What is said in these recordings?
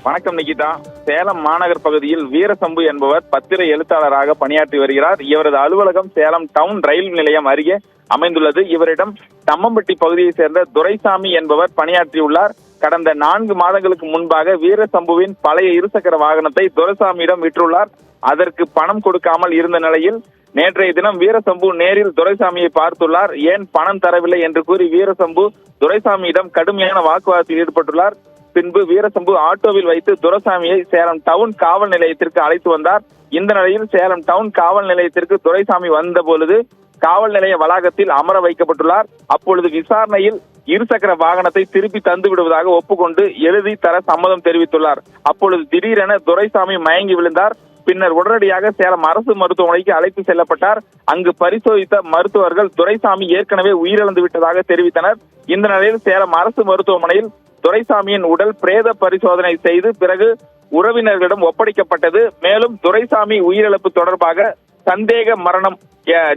வணக்கம் நிகிதா. சேலம் மாநகர் பகுதியில் வீரசம்பு என்பவர் பத்திர எழுத்தாளராக பணியாற்றி வருகிறார். இவரது அலுவலகம் சேலம் டவுன் ரயில் நிலையம் அருகே அமைந்துள்ளது. இவரிடம் தம்மம்பட்டி பகுதியைச் சேர்ந்த துரைசாமி என்பவர் பணியாற்றியுள்ளார். கடந்த 4 மாதங்களுக்கு முன்பாக வீரசம்புவின் பழைய இருசக்கர வாகனத்தை துரைசாமியிடம் விற்றுள்ளார். அதற்கு பணம் கொடுக்காமல் இருந்த நிலையில் நேற்றைய தினம் வீரசம்பு நேரில் துரைசாமியை பார்த்துள்ளார். ஏன் பணம் தரவில்லை என்று கூறி வீரசம்பு துரைசாமியிடம் கடுமையான வாக்குவாதத்தில் ஈடுபட்டுள்ளார். பின்பு வீரசம்பு ஆட்டோவில் வைத்து துரைசாமியை சேலம் டவுன் காவல் நிலையத்திற்கு அழைத்து வந்தார். இந்த நிலையில் சேலம் டவுன் காவல் நிலையத்திற்கு துரைசாமி வந்த பொழுது காவல் நிலைய வளாகத்தில் அமர வைக்கப்பட்டுள்ளார். அப்பொழுது விசாரணையில் இருசக்கர வாகனத்தை திருப்பி தந்து விடுவதாக ஒப்புக்கொண்டு எழுதி தர சம்மதம் தெரிவித்துள்ளார். அப்பொழுது திடீரென துரைசாமி மயங்கி விழுந்தார். பின்னர் உடனடியாக சேலம் அரசு மருத்துவமனைக்கு அழைத்து செல்லப்பட்டார். அங்கு பரிசோதித்த மருத்துவர்கள் துரைசாமி ஏற்கனவே உயிரிழந்து விட்டதாக தெரிவித்தனர். இந்த நிலையில் சேலம் அரசு மருத்துவமனையில் துரைசாமியின் உடல் பிரேத பரிசோதனை செய்து பிறகு உறவினர்களிடம் ஒப்படைக்கப்பட்டது. மேலும் துரைசாமி உயிரிழப்பு தொடர்பாக சந்தேக மரணம்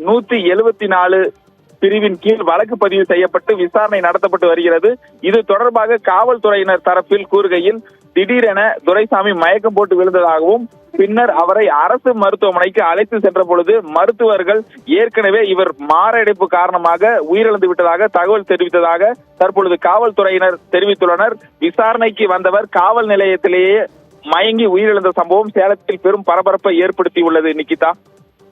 174 பிரிவின் கீழ் வழக்கு பதிவு செய்யப்பட்டு விசாரணை நடத்தப்பட்டு வருகிறது. இது தொடர்பாக காவல்துறையினர் தரப்பில் கூறுகையில் திடீரென துரைசாமி மயக்கம் போட்டு விழுந்ததாகவும் பின்னர் அவரை அரசு மருத்துவமனைக்கு அழைத்து சென்ற பொழுது மருத்துவர்கள் ஏற்கனவே இவர் மாரடைப்பு காரணமாக உயிரிழந்து விட்டதாக தகவல் தெரிவித்ததாக தற்பொழுது காவல்துறையினர் தெரிவித்துள்ளனர். விசாரணைக்கு வந்தவர் காவல் நிலையத்திலேயே மயங்கி உயிரிழந்த சம்பவம் சேலத்தில் பெரும் பரபரப்பை ஏற்படுத்தியுள்ளது. நிகிதா.